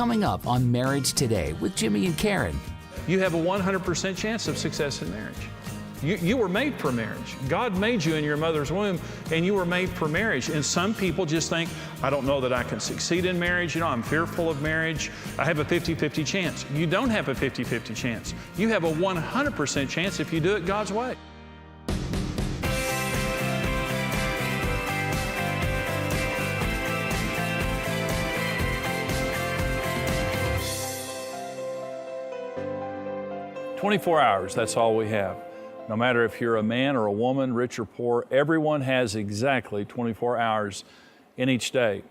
Coming up on Marriage Today with Jimmy and Karen. You have a 100% chance of success in marriage. You were made for marriage. God made you in your mother's womb, and you were made for marriage. And some people just think, I don't know that I can succeed in marriage. I'm fearful of marriage. I have a 50-50 chance. You don't have a 50-50 chance. You have a 100% chance if you do it God's way. "24 hours, that's all we have. No matter if you're a man or a woman, rich or poor, everyone has exactly 24 hours in each day.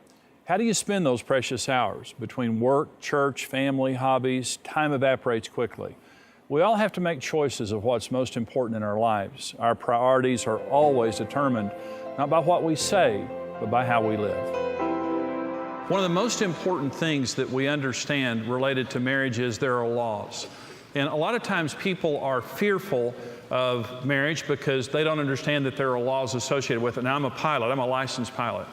How do you spend those precious hours? Between work, church, family, hobbies, time evaporates quickly. We all have to make choices of what's most important in our lives. Our priorities are always determined not by what we say, but by how we live." One of the most important things that we understand related to marriage is there are laws. And a lot of times people are fearful of marriage because they don't understand that there are laws associated with it. Now, I'm a pilot. I'm a licensed pilot.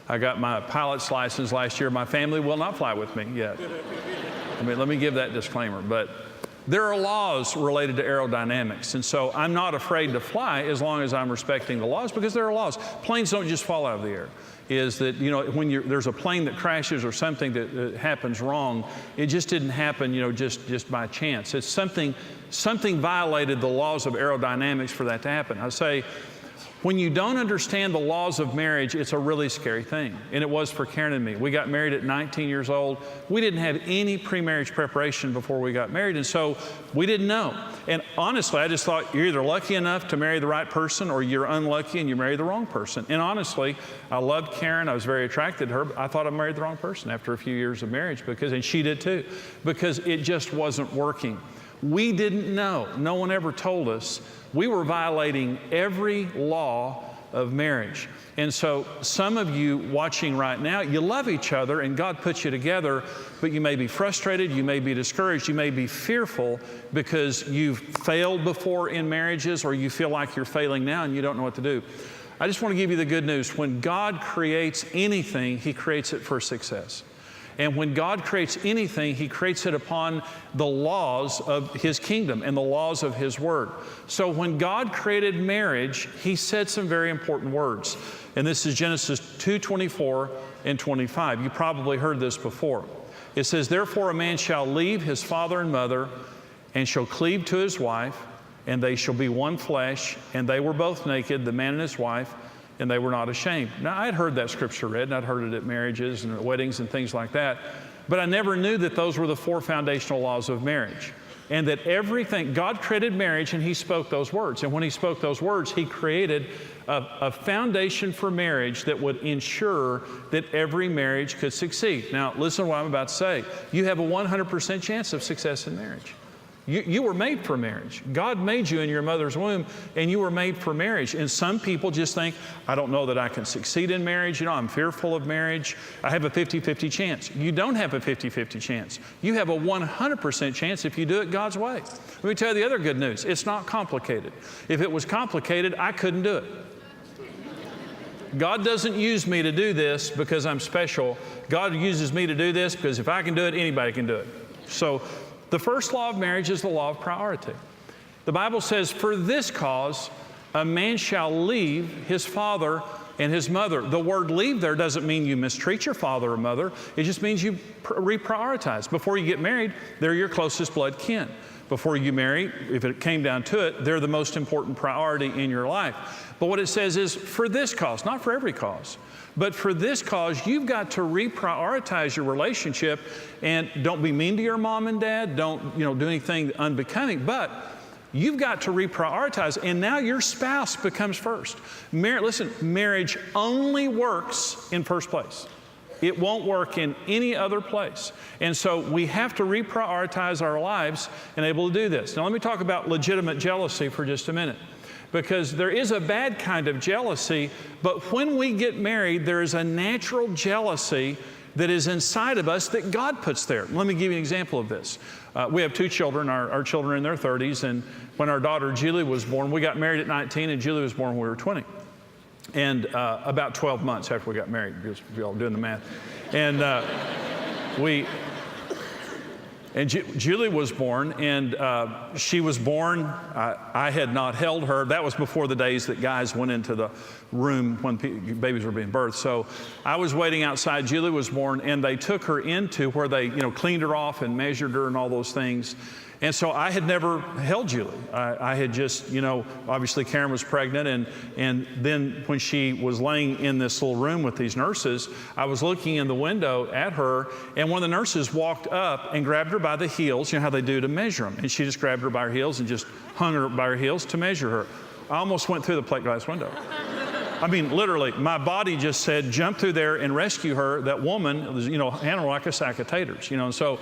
I got my pilot's license last year. My family will not fly with me yet. Let me give that disclaimer. But there are laws related to aerodynamics. And so I'm not afraid to fly as long as I'm respecting the laws, because there are laws. Planes don't just fall out of the air. Is that, when there's a plane that crashes or something that happens wrong, it just didn't happen, just by chance. It's something violated the laws of aerodynamics for that to happen. I say, when you don't understand the laws of marriage, it's a really scary thing. And it was for Karen and me. We got married at 19 years old. We didn't have any pre-marriage preparation before we got married, and so we didn't know. And honestly, I just thought you're either lucky enough to marry the right person or you're unlucky and you marry the wrong person. And honestly, I loved Karen. I was very attracted to her. But I thought I married the wrong person after a few years of marriage, and she did too, because it just wasn't working. We didn't know. No one ever told us. We were violating every law of marriage. And so some of you watching right now, you love each other and God put you together, but you may be frustrated, you may be discouraged, you may be fearful because you've failed before in marriages, or you feel like you're failing now and you don't know what to do. I just want to give you the good news. When God creates anything, He creates it for success. And when God creates anything, He creates it upon the laws of His kingdom and the laws of His Word. So when God created marriage, He said some very important words. And this is Genesis 2:24 and 25. You probably heard this before. It says, "Therefore a man shall leave his father and mother, and shall cleave to his wife, and they shall be one flesh. And they were both naked, the man and his wife, and they were not ashamed." Now, I'd heard that scripture read, and I'd heard it at marriages and at weddings and things like that, but I never knew that those were the 4 foundational laws of marriage, and that everything, God created marriage and He spoke those words. And when He spoke those words, He created a foundation for marriage that would ensure that every marriage could succeed. Now, listen to what I'm about to say. You have a 100% chance of success in marriage. You were made for marriage. God made you in your mother's womb, and you were made for marriage. And some people just think, I don't know that I can succeed in marriage. I'm fearful of marriage. I have a 50-50 chance. You don't have a 50-50 chance. You have a 100% chance if you do it God's way. Let me tell you the other good news. It's not complicated. If it was complicated, I couldn't do it. God doesn't use me to do this because I'm special. God uses me to do this because if I can do it, anybody can do it. So the first law of marriage is the law of priority. The Bible says, "For this cause, a man shall leave his father and his mother." The word leave there doesn't mean you mistreat your father or mother. It just means you reprioritize. Before you get married, they're your closest blood kin. Before you marry, if it came down to it, they're the most important priority in your life. But what it says is, for this cause, not for every cause, but for this cause, you've got to reprioritize your relationship, and don't be mean to your mom and dad. Don't do anything unbecoming, but you've got to reprioritize, and now your spouse becomes first. Listen, marriage only works in first place. It won't work in any other place. And so we have to reprioritize our lives and able to do this. Now let me talk about legitimate jealousy for just a minute. Because there is a bad kind of jealousy, but when we get married, there is a natural jealousy that is inside of us that God puts there. Let me give you an example of this. We have 2 children. Our children are in their 30s, and when our daughter Julie was born, we got married at 19, and Julie was born when we were 20. And about 12 months after we got married, just y'all doing the math. And And Julie was born, and she was born, I had not held her. That was before the days that guys went into the room when babies were being birthed. So I was waiting outside. Julie was born, and they took her into where they, cleaned her off and measured her and all those things. And so I had never held Julie. I had just, obviously Karen was pregnant, and then when she was laying in this little room with these nurses, I was looking in the window at her, and one of the nurses walked up and grabbed her by the heels, how they do to measure them. And she just grabbed her by her heels and just hung her by her heels to measure her. I almost went through the plate glass window. I mean, literally, my body just said, jump through there and rescue her. That woman was, handled like a sack of taters, and so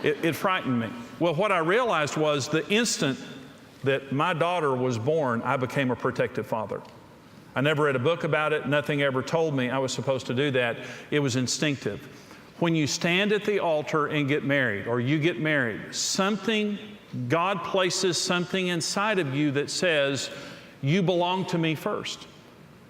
it frightened me. Well, what I realized was the instant that my daughter was born, I became a protective father. I never read a book about it. Nothing ever told me I was supposed to do that. It was instinctive. When you stand at the altar and get married, or you get married, God places something inside of you that says, you belong to me first.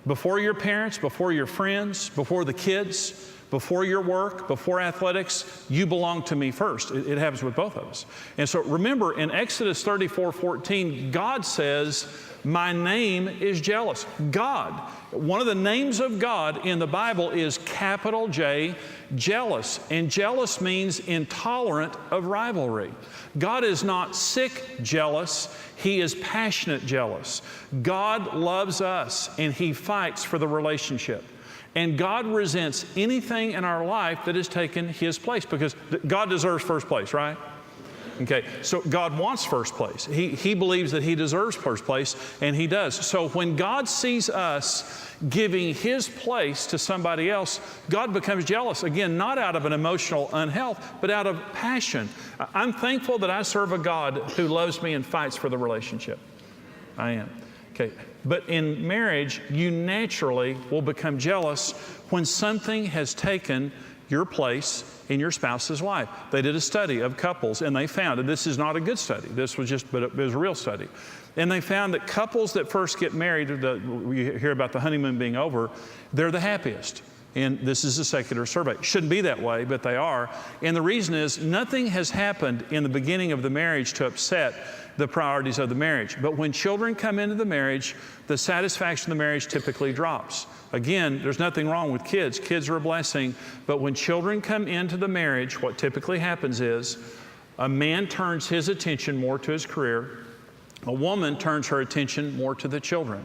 Before your parents, before your friends, before the kids, before your work, before athletics, you belong to me first. It happens with both of us. And so remember, in Exodus 34:14, God says, my name is jealous. God. One of the names of God in the Bible is capital J, jealous. And jealous means intolerant of rivalry. God is not sick jealous. He is passionate jealous. God loves us, and He fights for the relationship. And God resents anything in our life that has taken His place, because God deserves first place, right? Okay, so God wants first place. He believes that He deserves first place, and He does. So when God sees us giving His place to somebody else, God becomes jealous. Again, not out of an emotional unhealth, but out of passion. I'm thankful that I serve a God who loves me and fights for the relationship. I am. Okay. But in marriage, you naturally will become jealous when something has taken your place in your spouse's life. They did a study of couples, and they found, and this is not a good study, but it was a real study. And they found that couples that first get married, you hear about the honeymoon being over, they're the happiest. And this is a secular survey. Shouldn't be that way, but they are. And the reason is nothing has happened in the beginning of the marriage to upset the priorities of the marriage. But when children come into the marriage, the satisfaction of the marriage typically drops. Again, there's nothing wrong with kids. Kids are a blessing. But when children come into the marriage, what typically happens is a man turns his attention more to his career. A woman turns her attention more to the children.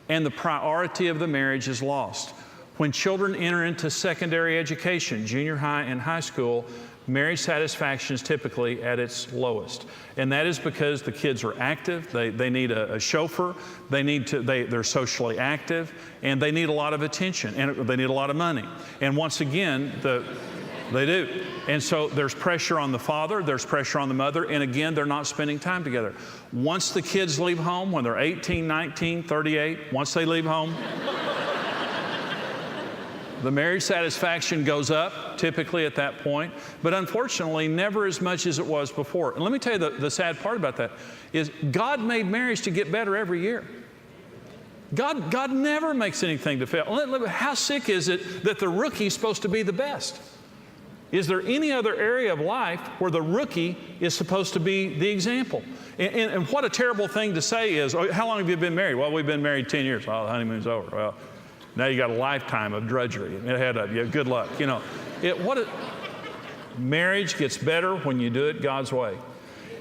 And the priority of the marriage is lost. When children enter into secondary education, junior high and high school, marriage satisfaction is typically at its lowest. And that is because the kids are active, they need a chauffeur, they're socially active, and they need a lot of attention, and they need a lot of money. And once again, they do. And so there's pressure on the father, there's pressure on the mother, and again, they're not spending time together. Once the kids leave home, when they're 18, 19, 38, once they leave home, the marriage satisfaction goes up, typically at that point, but unfortunately, never as much as it was before. And let me tell you the sad part about that is God made marriage to get better every year. God never makes anything to fail. How sick is it that the rookie's supposed to be the best? Is there any other area of life where the rookie is supposed to be the example? And what a terrible thing to say is, oh, how long have you been married? Well, we've been married 10 years. Oh, the honeymoon's over. Well, now you got a lifetime of drudgery ahead of you. Good luck. Marriage gets better when you do it God's way.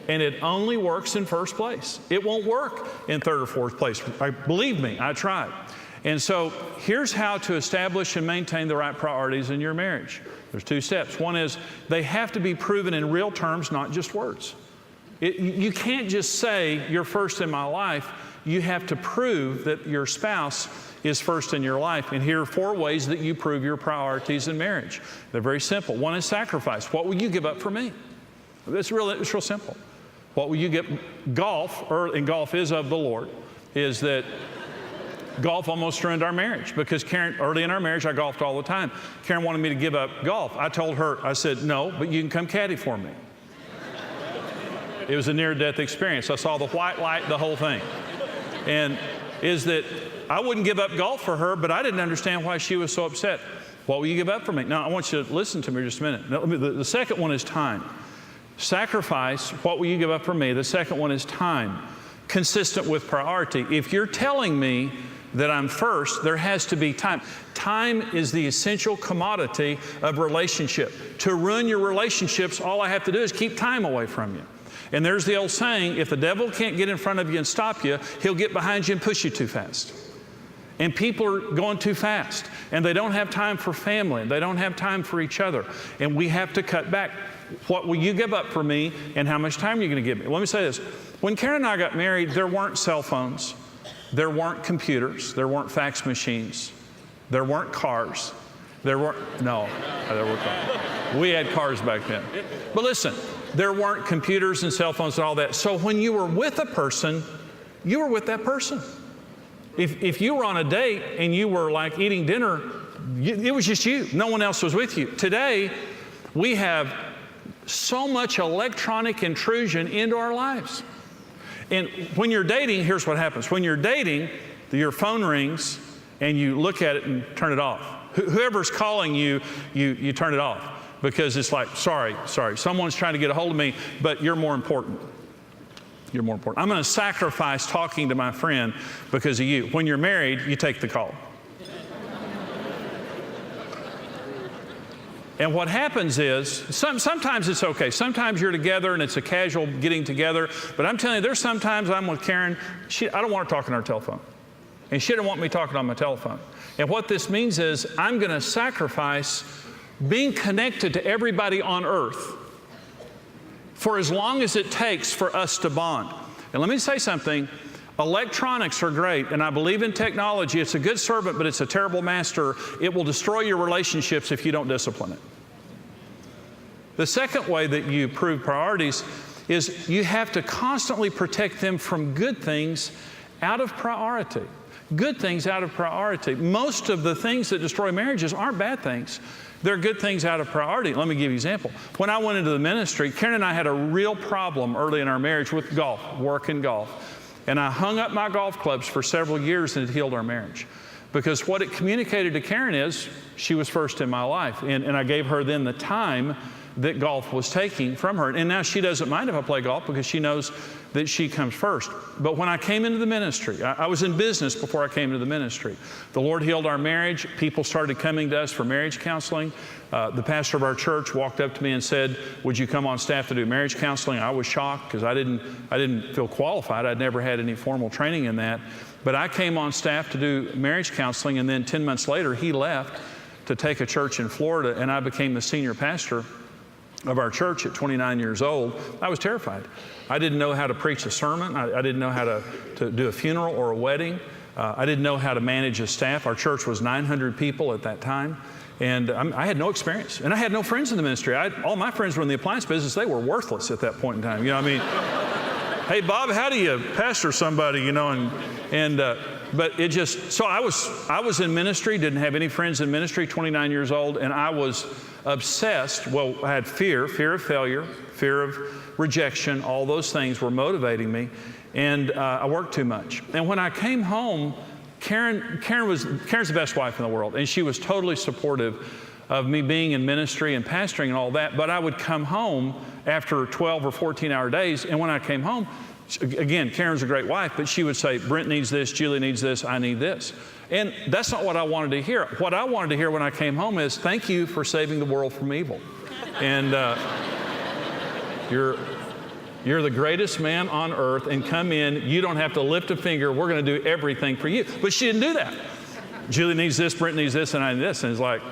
And it only works in first place. It won't work in third or fourth place. Believe me, I tried. And so here's how to establish and maintain the right priorities in your marriage. There's 2 steps. One is they have to be proven in real terms, not just words. You can't just say, you're first in my life. You have to prove that your spouse is first in your life. And here are 4 ways that you prove your priorities in marriage. They're very simple. One is sacrifice. What will you give up for me? It's real simple. What will you give? Golf, and golf is of the Lord, is that golf almost ruined our marriage because Karen, early in our marriage, I golfed all the time. Karen wanted me to give up golf. I told her, I said, no, but you can come caddy for me. It was a near-death experience. I saw the white light, the whole thing. And is that I wouldn't give up golf for her, but I didn't understand why she was so upset. What will you give up for me? Now, I want you to listen to me just a minute. Now, the second one is time. Sacrifice, what will you give up for me? The second one is time, consistent with priority. If you're telling me that I'm first, there has to be time. Time is the essential commodity of relationship. To ruin your relationships, all I have to do is keep time away from you. And there's the old saying, if the devil can't get in front of you and stop you, he'll get behind you and push you too fast. And people are going too fast, and they don't have time for family, and they don't have time for each other. And we have to cut back. What will you give up for me, and how much time are you going to give me? Let me say this. When Karen and I got married, there weren't cell phones. There weren't computers. There weren't fax machines. There weren't cars. There were cars. We had cars back then. But listen, there weren't computers and cell phones and all that. So when you were with a person, you were with that person. If you were on a date and you were like eating dinner, it was just you. No one else was with you. Today, we have so much electronic intrusion into our lives. And when you're dating, here's what happens. When you're dating, your phone rings and you look at it and turn it off. Whoever's calling you, you turn it off because it's like, sorry, someone's trying to get a hold of me, but you're more important. You're more important. I'm going to sacrifice talking to my friend because of you. When you're married, you take the call. And what happens is, sometimes it's okay. Sometimes you're together and it's a casual getting together. But I'm telling you, there's sometimes I'm with Karen, I don't want her talking on her telephone. And she didn't want me talking on my telephone. And what this means is I'm going to sacrifice being connected to everybody on earth for as long as it takes for us to bond. And let me say something. Electronics are great, and I believe in technology. It's a good servant, but it's a terrible master. It will destroy your relationships if you don't discipline it. The second way that you prove priorities is you have to constantly protect them from good things out of priority. Good things out of priority. Most of the things that destroy marriages aren't bad things. They're good things out of priority. Let me give you an example. When I went into the ministry, Karen and I had a real problem early in our marriage with golf, work and golf. And I hung up my golf clubs for several years, and it healed our marriage. Because what it communicated to Karen is she was first in my life. And I gave her then the time that golf was taking from her. And now she doesn't mind if I play golf because she knows that she comes first. But when I came into the ministry, I was in business before I came into the ministry. The Lord healed our marriage. People started coming to us for marriage counseling. The pastor of our church walked up to me and said, would you come on staff to do marriage counseling? I was shocked because I didn't feel qualified. I'd never had any formal training in that. But I came on staff to do marriage counseling, and then 10 months later, he left to take a church in Florida, and I became the senior pastor of our church at 29 years old. I was terrified. I didn't know how to preach a sermon. I didn't know how to do a funeral or a wedding. I didn't know how to manage a staff. Our church was 900 people at that time. And I had no experience. And I had no friends in the ministry. All my friends were in the appliance business. They were worthless at that point in time. You know what I mean? Hey, Bob, how do you pastor somebody, you know? But it just, so I was in ministry, didn't have any friends in ministry, 29 years old, and I was obsessed. Well, I had fear of failure, fear of rejection. All those things were motivating me. And I worked too much. And when I came home, Karen's the best wife in the world, and she was totally supportive of me being in ministry and pastoring and all that. But I would come home after 12 or 14-hour days, and when I came home, again, Karen's a great wife, but she would say, Brent needs this, Julie needs this, I need this. And that's not what I wanted to hear. What I wanted to hear when I came home is, thank you for saving the world from evil. And you're the greatest man on earth, and come in, you don't have to lift a finger, we're going to do everything for you. But she didn't do that. Julie needs this, Brent needs this, and I need this. And it's like,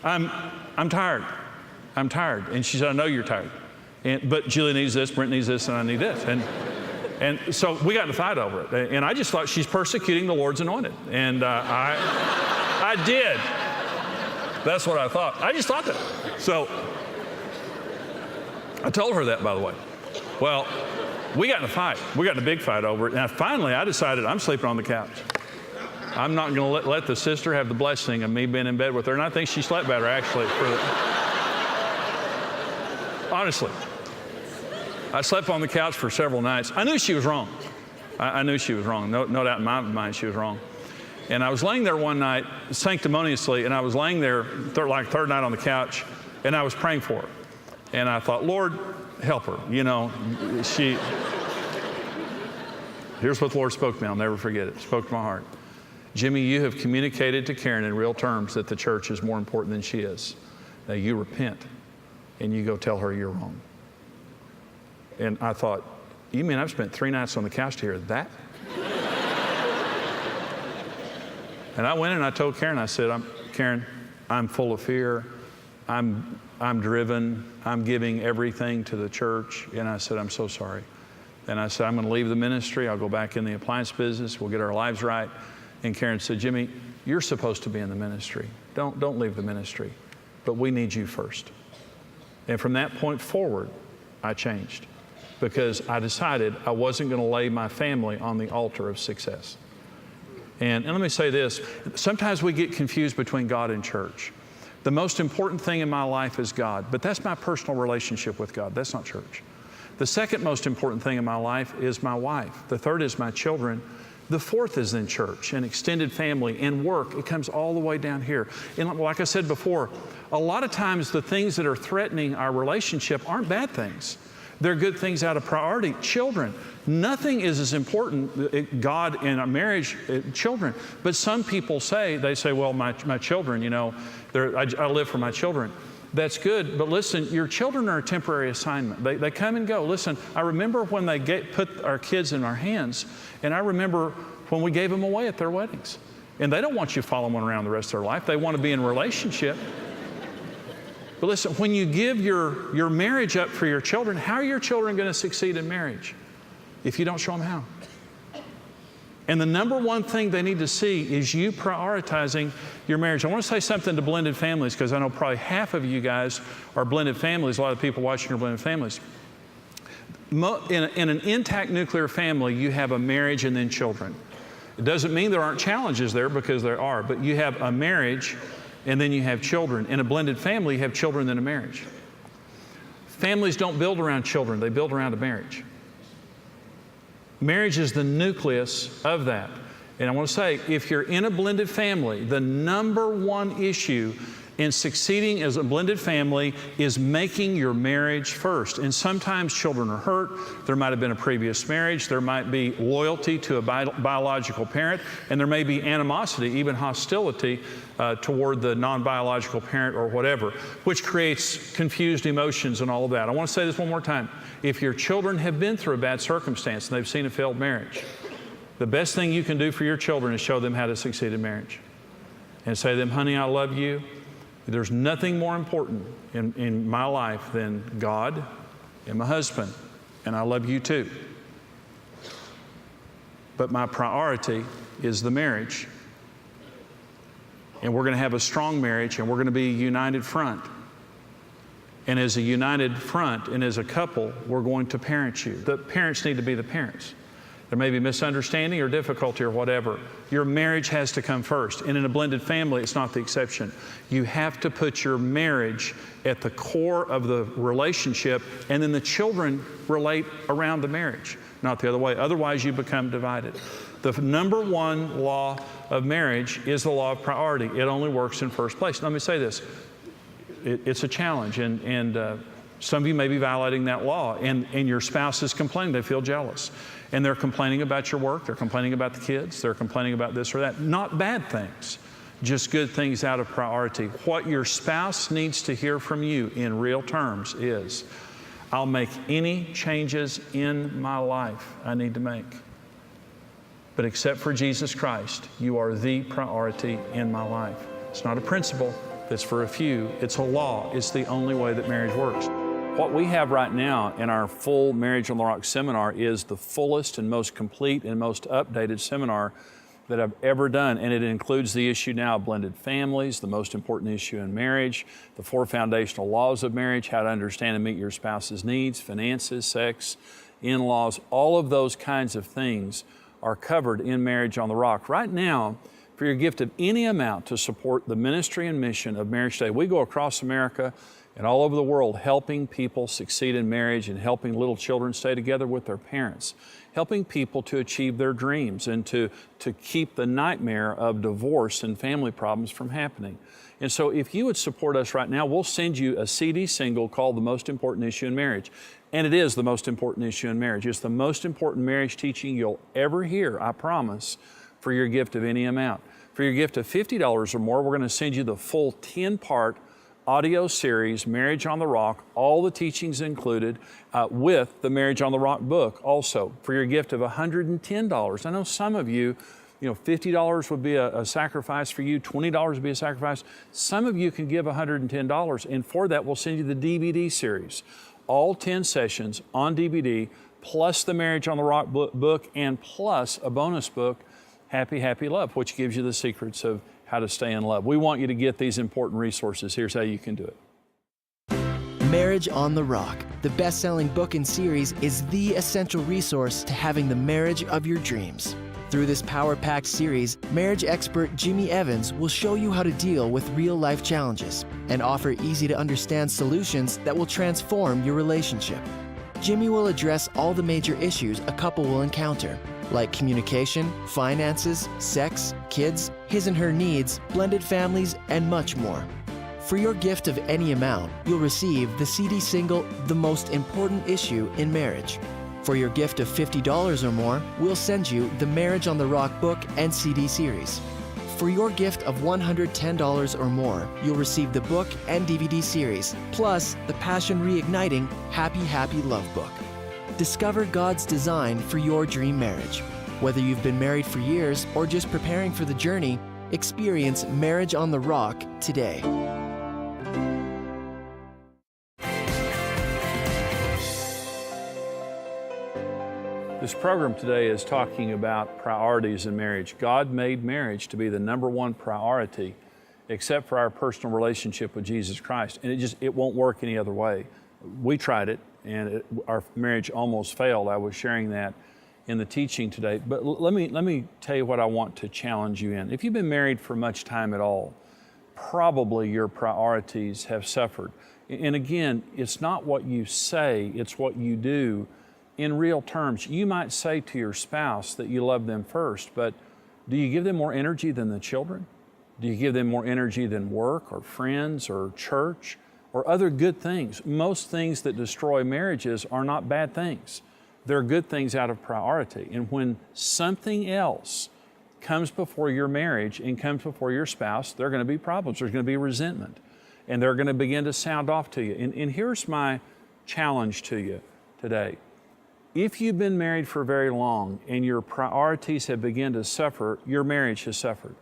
I'm tired. I'm tired. And she said, I know you're tired. But Julie needs this, Brent needs this, and I need this. And so we got in a fight over it. And I just thought, she's persecuting the Lord's anointed. And I did. That's what I thought. I just thought that. So I told her that, by the way. Well, we got in a fight. We got in a big fight over it. And finally, I decided I'm sleeping on the couch. I'm not going to let the sister have the blessing of me being in bed with her. And I think she slept better, actually. Honestly. I slept on the couch for several nights. I knew she was wrong. I knew she was wrong. No doubt in my mind she was wrong. And I was laying there one night, sanctimoniously, and I was laying there third night on the couch, and I was praying for her. And I thought, Lord, help her. You know, here's what the Lord spoke to me. I'll never forget it. Spoke to my heart. Jimmy, you have communicated to Karen in real terms that the church is more important than she is. Now you repent and you go tell her you're wrong. And I thought, you mean I've spent 3 nights on the couch to hear that? And I went and I told Karen, I said, Karen, I'm full of fear. I'm driven. I'm giving everything to the church. And I said, I'm so sorry. And I said, I'm going to leave the ministry. I'll go back in the appliance business. We'll get our lives right. And Karen said, Jimmy, you're supposed to be in the ministry. Don't leave the ministry. But we need you first. And from that point forward, I changed because I decided I wasn't going to lay my family on the altar of success. And let me say this, sometimes we get confused between God and church. The most important thing in my life is God, but that's my personal relationship with God. That's not church. The second most important thing in my life is my wife. The third is my children. The fourth is in church and extended family and work. It comes all the way down here. And like I said before, a lot of times the things that are threatening our relationship aren't bad things. They're good things out of priority. Children, nothing is as important, God in a marriage, children. But some people say, well, my children, you know, I live for my children. That's good, but listen, your children are a temporary assignment. They come and go. Listen, I remember when they put our kids in our hands, and I remember when we gave them away at their weddings. And they don't want you following one around the rest of their life. They want to be in a relationship. But listen, when you give your marriage up for your children, how are your children going to succeed in marriage if you don't show them how? And the number one thing they need to see is you prioritizing your marriage. I want to say something to blended families because I know probably half of you guys are blended families. A lot of people watching are blended families. In an intact nuclear family, you have a marriage and then children. It doesn't mean there aren't challenges there because there are, but you have a marriage and then you have children. In a blended family, you have children then a marriage. Families don't build around children, they build around a marriage. Marriage is the nucleus of that. And I want to say, if you're in a blended family, the number one issue in succeeding as a blended family is making your marriage first. And sometimes children are hurt. There might have been a previous marriage. There might be loyalty to a biological parent. And there may be animosity, even hostility toward the non-biological parent or whatever, which creates confused emotions and all of that. I want to say this one more time. If your children have been through a bad circumstance and they've seen a failed marriage, the best thing you can do for your children is show them how to succeed in marriage. And say to them, honey, I love you. There's nothing more important in my life than God and my husband, and I love you too. But my priority is the marriage. And we're going to have a strong marriage, and we're going to be a united front. And as a united front and as a couple, we're going to parent you. The parents need to be the parents. There may be misunderstanding or difficulty or whatever. Your marriage has to come first. And in a blended family, it's not the exception. You have to put your marriage at the core of the relationship, and then the children relate around the marriage, not the other way. Otherwise, you become divided. The number one law of marriage is the law of priority. It only works in first place. Let me say this. It's a challenge, and some of you may be violating that law, and your spouse is complaining. They feel jealous. And they're complaining about your work, they're complaining about the kids, they're complaining about this or that. Not bad things, just good things out of priority. What your spouse needs to hear from you in real terms is, I'll make any changes in my life I need to make. But except for Jesus Christ, you are the priority in my life. It's not a principle that's for a few, it's a law. It's the only way that marriage works. What we have right now in our full Marriage on the Rock seminar is the fullest and most complete and most updated seminar that I've ever done. And it includes the issue now of blended families, the most important issue in marriage, the 4 foundational laws of marriage, how to understand and meet your spouse's needs, finances, sex, in-laws, all of those kinds of things are covered in Marriage on the Rock. Right now, for your gift of any amount to support the ministry and mission of Marriage Today, we go across America and all over the world helping people succeed in marriage and helping little children stay together with their parents. helping people to achieve their dreams and to keep the nightmare of divorce and family problems from happening. And so if you would support us right now, we'll send you a CD single called The Most Important Issue in Marriage. And it is the most important issue in marriage. It's the most important marriage teaching you'll ever hear, I promise, for your gift of any amount. For your gift of $50 or more, we're going to send you the full 10-part audio series, Marriage on the Rock, all the teachings included, with the Marriage on the Rock book also. For your gift of $110, I know some of you, $50 would be a sacrifice for you, $20 would be a sacrifice. Some of you can give $110, and for that, we'll send you the DVD series. All 10 sessions on DVD, plus the Marriage on the Rock book, and plus a bonus book, Happy, Happy Love, which gives you the secrets of how to stay in love. We want you to get these important resources. Here's how you can do it. Marriage on the Rock, the best-selling book and series, is the essential resource to having the marriage of your dreams. Through this power-packed series, marriage expert Jimmy Evans will show you how to deal with real-life challenges and offer easy-to-understand solutions that will transform your relationship. Jimmy will address all the major issues a couple will encounter, like communication, finances, sex, kids, his and her needs, blended families, and much more. For your gift of any amount, you'll receive the CD single, The Most Important Issue in Marriage. For your gift of $50 or more, we'll send you the Marriage on the Rock book and CD series. For your gift of $110 or more, you'll receive the book and DVD series, plus the Passion Reigniting Happy, Happy Love book. Discover God's design for your dream marriage. Whether you've been married for years or just preparing for the journey, experience Marriage on the Rock today. This program today is talking about priorities in marriage. God made marriage to be the number one priority, except for our personal relationship with Jesus Christ. And it won't work any other way. We tried it, and our marriage almost failed. I was sharing that in the teaching today. But let me tell you what I want to challenge you in. If you've been married for much time at all, probably your priorities have suffered. And again, it's not what you say, it's what you do. In real terms, you might say to your spouse that you love them first, but do you give them more energy than the children? Do you give them more energy than work or friends or church or other good things? Most things that destroy marriages are not bad things. They're good things out of priority. And when something else comes before your marriage and comes before your spouse, there are going to be problems. There's going to be resentment. And they're going to begin to sound off to you. And here's my challenge to you today. If you've been married for very long and your priorities have begun to suffer, your marriage has suffered.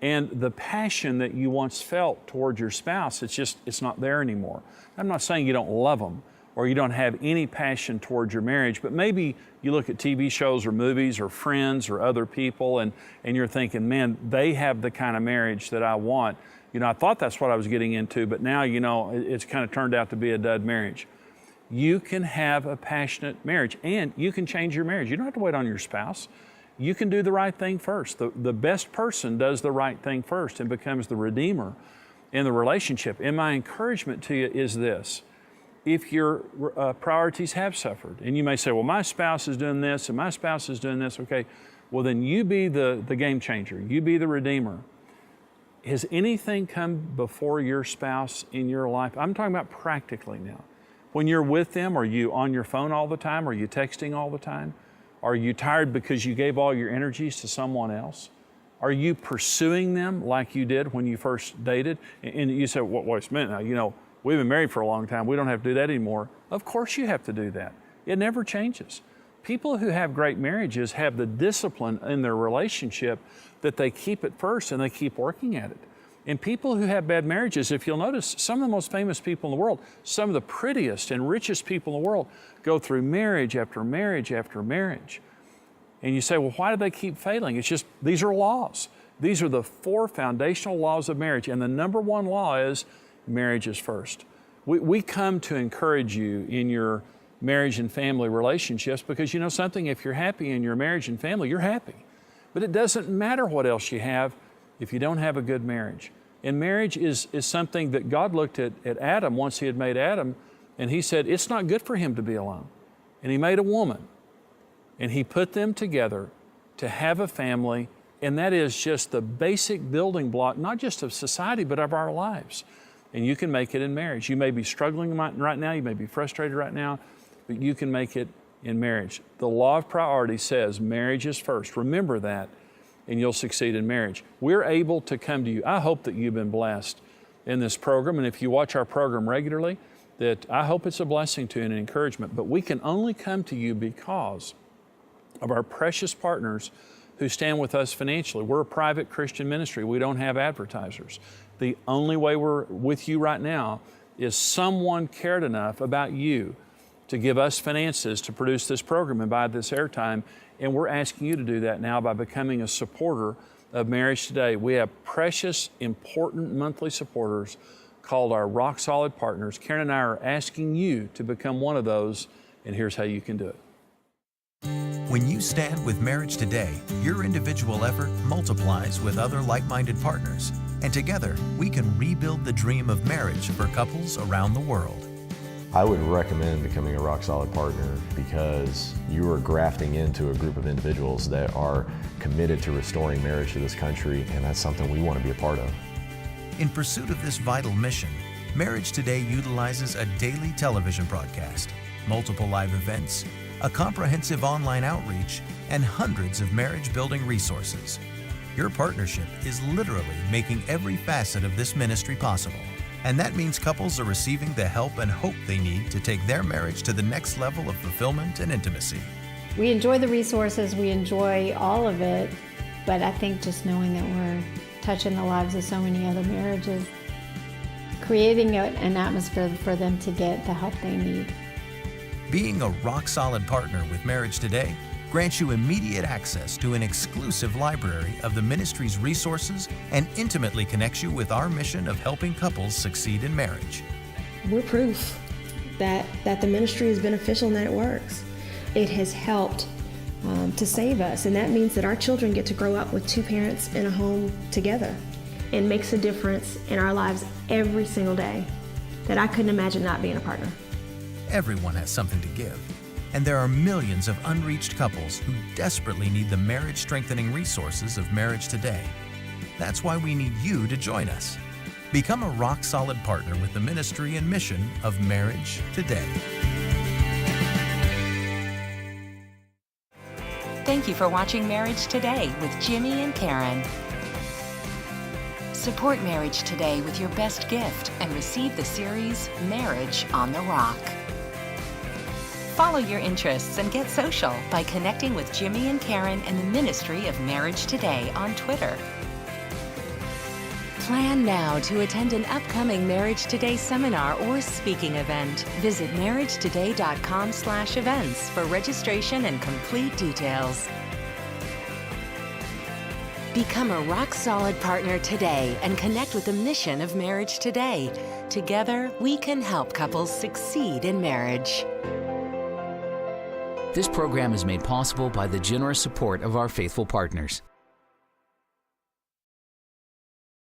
And the passion that you once felt toward your spouse, it's not there anymore. I'm not saying you don't love them or you don't have any passion towards your marriage, but maybe you look at TV shows or movies or friends or other people and you're thinking, man, they have the kind of marriage that I want. I thought that's what I was getting into, but now, it's kind of turned out to be a dud marriage. You can have a passionate marriage and you can change your marriage. You don't have to wait on your spouse. You can do the right thing first. The best person does the right thing first and becomes the redeemer in the relationship. And my encouragement to you is this. If your priorities have suffered, and you may say, well, my spouse is doing this and my spouse is doing this, okay, well then you be the game changer. You be the redeemer. Has anything come before your spouse in your life? I'm talking about practically now. When you're with them, are you on your phone all the time? Are you texting all the time? Are you tired because you gave all your energies to someone else? Are you pursuing them like you did when you first dated? And you say, well, wait a minute now, we've been married for a long time. We don't have to do that anymore. Of course you have to do that. It never changes. People who have great marriages have the discipline in their relationship that they keep it first and they keep working at it. And people who have bad marriages, if you'll notice, some of the most famous people in the world, some of the prettiest and richest people in the world go through marriage after marriage after marriage. And you say, well, why do they keep failing? It's just, these are laws. These are the 4 foundational laws of marriage. And the number one law is marriage is first. We come to encourage you in your marriage and family relationships because you know something, if you're happy in your marriage and family, you're happy. But it doesn't matter what else you have if you don't have a good marriage. And marriage is something that God looked at Adam once he had made Adam, and he said, it's not good for him to be alone. And he made a woman. And He put them together to have a family, and that is just the basic building block, not just of society, but of our lives. And you can make it in marriage. You may be struggling right now, you may be frustrated right now, but you can make it in marriage. The law of priority says marriage is first. Remember that, and you'll succeed in marriage. We're able to come to you. I hope that you've been blessed in this program, and if you watch our program regularly, that I hope it's a blessing to you and an encouragement. But we can only come to you because of our precious partners who stand with us financially. We're a private Christian ministry. We don't have advertisers. The only way we're with you right now is someone cared enough about you to give us finances to produce this program and buy this airtime. And we're asking you to do that now by becoming a supporter of Marriage Today. We have precious, important monthly supporters called our Rock Solid Partners. Karen and I are asking you to become one of those, and here's how you can do it. When you stand with Marriage Today, your individual effort multiplies with other like-minded partners, and together we can rebuild the dream of marriage for couples around the world. I would recommend becoming a Rock Solid Partner because you are grafting into a group of individuals that are committed to restoring marriage to this country, and that's something we want to be a part of. In pursuit of this vital mission, Marriage Today utilizes a daily television broadcast, multiple live events, a comprehensive online outreach, and hundreds of marriage-building resources. Your partnership is literally making every facet of this ministry possible. And that means couples are receiving the help and hope they need to take their marriage to the next level of fulfillment and intimacy. We enjoy the resources, we enjoy all of it, but I think just knowing that we're touching the lives of so many other marriages, creating an atmosphere for them to get the help they need. Being a rock-solid partner with Marriage Today grants you immediate access to an exclusive library of the ministry's resources and intimately connects you with our mission of helping couples succeed in marriage. We're proof that the ministry is beneficial and that it works. It has helped to save us, and that means that our children get to grow up with two parents in a home together. It makes a difference in our lives every single day that I couldn't imagine not being a partner. Everyone has something to give, and there are millions of unreached couples who desperately need the marriage-strengthening resources of Marriage Today. That's why we need you to join us. Become a rock-solid partner with the ministry and mission of Marriage Today. Thank you for watching Marriage Today with Jimmy and Karen. Support Marriage Today with your best gift and receive the series Marriage on the Rock. Follow your interests and get social by connecting with Jimmy and Karen and the Ministry of Marriage Today on Twitter. Plan now to attend an upcoming Marriage Today seminar or speaking event. Visit marriagetoday.com/events for registration and complete details. Become a rock-solid partner today and connect with the mission of Marriage Today. Together, we can help couples succeed in marriage. This program is made possible by the generous support of our faithful partners.